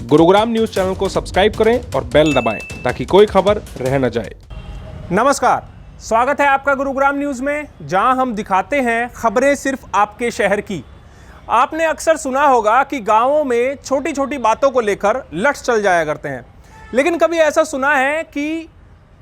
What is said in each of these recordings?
Gurugram news channel को subscribe करें और बेल दबाएं ताकि कोई खबर रह न जाए। नमस्कार, स्वागत है आपका गुरुग्राम न्यूज में, जहां हम दिखाते हैं खबरें सिर्फ आपके शहर की। आपने अक्सर सुना होगा कि गांवों में छोटी छोटी बातों को लेकर लठ चल जाया करते हैं, लेकिन कभी ऐसा सुना है कि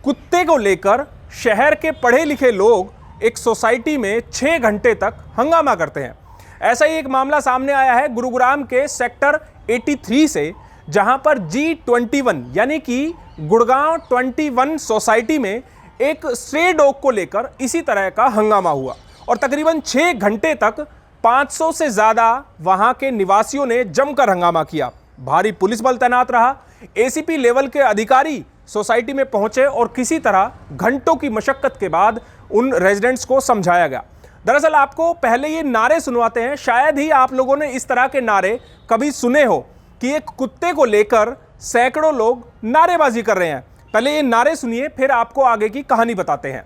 कुत्ते को लेकर शहर के पढ़े लिखे लोग एक सोसाइटी में 6 घंटे तक हंगामा करते हैं। ऐसा ही एक मामला सामने आया है गुरुग्राम के सेक्टर 83 से, जहां पर G21 यानी कि गुड़गांव 21 सोसाइटी में एक स्ट्रे डॉग को लेकर इसी तरह का हंगामा हुआ और तकरीबन 6 घंटे तक 500 से ज़्यादा वहां के निवासियों ने जमकर हंगामा किया। भारी पुलिस बल तैनात रहा, ACP लेवल के अधिकारी सोसाइटी में पहुंचे और किसी तरह घंटों की मशक्कत के बाद उन रेजिडेंट्स को समझाया गया। दरअसल आपको पहले ये नारे सुनवाते हैं, शायद ही आप लोगों ने इस तरह के नारे कभी सुने हो कि एक कुत्ते को लेकर सैकड़ों लोग नारेबाजी कर रहे हैं। पहले ये नारे सुनिए, फिर आपको आगे की कहानी बताते हैं।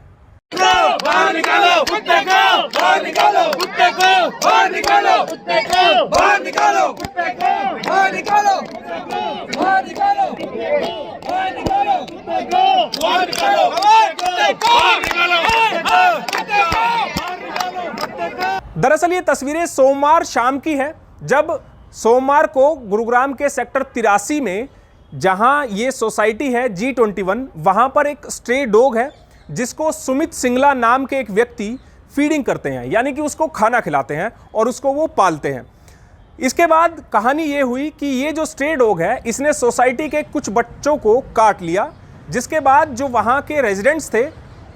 बाहर निकालो कुत्ते को, बाहर निकालो कुत्ते को, बाहर निकालो कुत्ते को, बाहर निकालो कुत्ते को, बाहर निकालो कुत्ते को, बाहर निकालो कुत्ते को, बाहर निकालो कुत्ते को, बाहर निकालो कुत्ते को, बाहर निकालो कुत्ते को। दरअसल ये तस्वीरें सोमवार शाम की है, जब सोमवार को गुरुग्राम के सेक्टर 83 में जहां ये सोसाइटी है G21, वहां पर एक स्ट्रे डॉग है जिसको सुमित सिंगला नाम के एक व्यक्ति फीडिंग करते हैं, यानी कि उसको खाना खिलाते हैं और उसको वो पालते हैं। इसके बाद कहानी ये हुई कि ये जो स्ट्रे डॉग है इसने सोसाइटी के कुछ बच्चों को काट लिया, जिसके बाद जो वहाँ के रेजिडेंट्स थे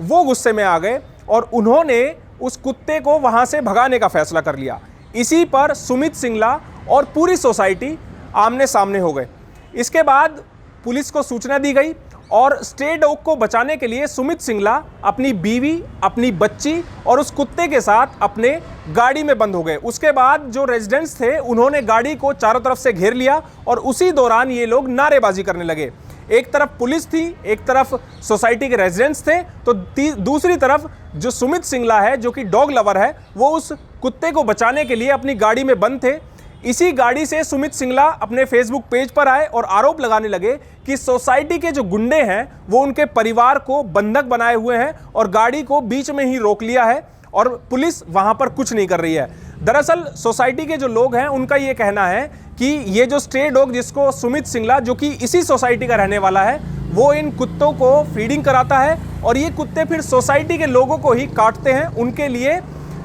वो गुस्से में आ गए और उन्होंने उस कुत्ते को वहाँ से भगाने का फैसला कर लिया। इसी पर सुमित सिंगला और पूरी सोसाइटी आमने सामने हो गए। इसके बाद पुलिस को सूचना दी गई और स्ट्रे डॉग को बचाने के लिए सुमित सिंगला अपनी बीवी, अपनी बच्ची और उस कुत्ते के साथ अपने गाड़ी में बंद हो गए। उसके बाद जो रेजिडेंट्स थे उन्होंने गाड़ी को चारों तरफ से घेर लिया और उसी दौरान ये लोग नारेबाजी करने लगे। एक तरफ पुलिस थी, एक तरफ सोसाइटी के रेजिडेंट्स थे, तो दूसरी तरफ जो सुमित सिंगला है जो कि डॉग लवर है, वो उस कुत्ते को बचाने के लिए अपनी गाड़ी में बंद थे। इसी गाड़ी से सुमित सिंगला अपने फेसबुक पेज पर आए और आरोप लगाने लगे कि सोसाइटी के जो गुंडे हैं वो उनके परिवार को बंधक बनाए हुए हैं और गाड़ी को बीच में ही रोक लिया है और पुलिस वहां पर कुछ नहीं कर रही है। दरअसल सोसाइटी के जो लोग हैं उनका ये कहना है कि ये जो स्ट्रे डॉग जिसको सुमित सिंगला, जो कि इसी सोसाइटी का रहने वाला है, वो इन कुत्तों को फीडिंग कराता है और ये कुत्ते फिर सोसाइटी के लोगों को ही काटते हैं। उनके लिए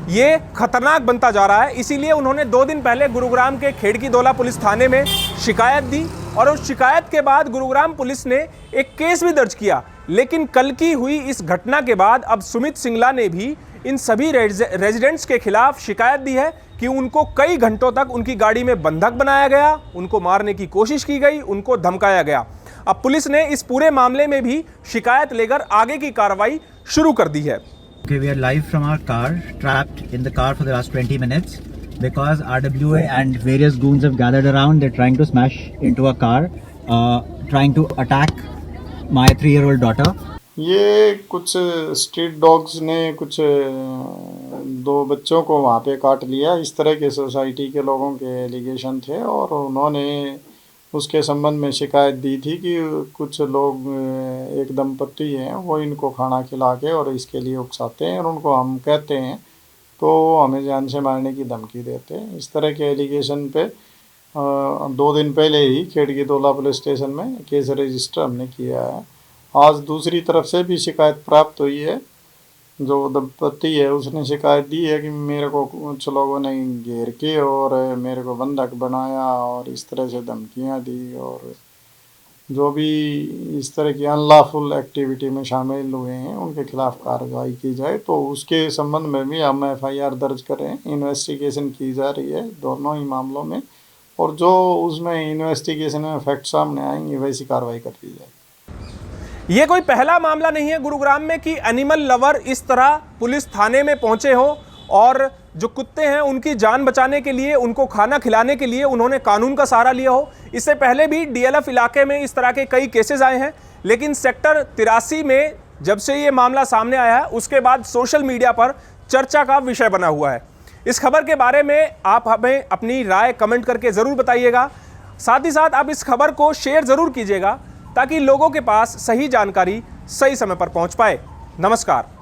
ये खतरनाक बनता जा रहा है। इसीलिए उन्होंने 2 दिन पहले गुरुग्राम के खेड़की-दौला पुलिस थाने में शिकायत दी और उस शिकायत के बाद गुरुग्राम पुलिस ने एक केस भी दर्ज किया। लेकिन कल की हुई इस घटना के बाद अब सुमित सिंगला ने भी इन सभी रेजिडेंट्स के खिलाफ शिकायत दी है कि उनको कई घंटों तक उनकी गाड़ी में बंधक बनाया गया, उनको मारने की कोशिश की गई, उनको धमकाया गया। अब पुलिस ने इस पूरे मामले में भी शिकायत लेकर आगे की कार्रवाई शुरू कर दी है। Okay, we are live from our car, trapped in the car for the last 20 minutes because RWA and various goons have gathered around. They're trying to smash into a car, trying to attack my 3-year-old daughter. ये कुछ street dogs ने कुछ 2 बच्चों को वहाँ पे काट लिया, इस तरह के सोसाइटी के लोगों के एलिगेशन थे और उन्होंने उसके संबंध में शिकायत दी थी कि कुछ लोग, एक दंपति हैं, वो इनको खाना खिला के और इसके लिए उकसाते हैं और उनको हम कहते हैं तो हमें जान से मारने की धमकी देते हैं। इस तरह के एलिगेशन पे 2 दिन पहले ही खेड़की-दौला पुलिस स्टेशन में केस रजिस्टर हमने किया है। आज दूसरी तरफ से भी शिकायत प्राप्त हुई है। जो दंपति है उसने शिकायत दी है कि मेरे को कुछ लोगों ने घेर के और मेरे को बंधक बनाया और इस तरह से धमकियां दी और जो भी इस तरह की अनलॉफुल एक्टिविटी में शामिल हुए हैं उनके खिलाफ कार्रवाई की जाए। तो उसके संबंध में भी हम FIR दर्ज करें, इन्वेस्टिगेशन की जा रही है दोनों ही मामलों में और जो उसमें इन्वेस्टिगेशन में फैक्ट सामने आएंगे वैसी कार्रवाई कर दी जाए। ये कोई पहला मामला नहीं है गुरुग्राम में कि एनिमल लवर इस तरह पुलिस थाने में पहुंचे हो और जो कुत्ते हैं उनकी जान बचाने के लिए, उनको खाना खिलाने के लिए उन्होंने कानून का सहारा लिया हो। इससे पहले भी DLF इलाके में इस तरह के कई केसेस आए हैं, लेकिन सेक्टर 83 में जब से ये मामला सामने आया है उसके बाद सोशल मीडिया पर चर्चा का विषय बना हुआ है। इस खबर के बारे में आप हमें अपनी राय कमेंट करके ज़रूर बताइएगा। साथ ही साथ आप इस खबर को शेयर जरूर कीजिएगा ताकि लोगों के पास सही जानकारी सही समय पर पहुंच पाए। नमस्कार।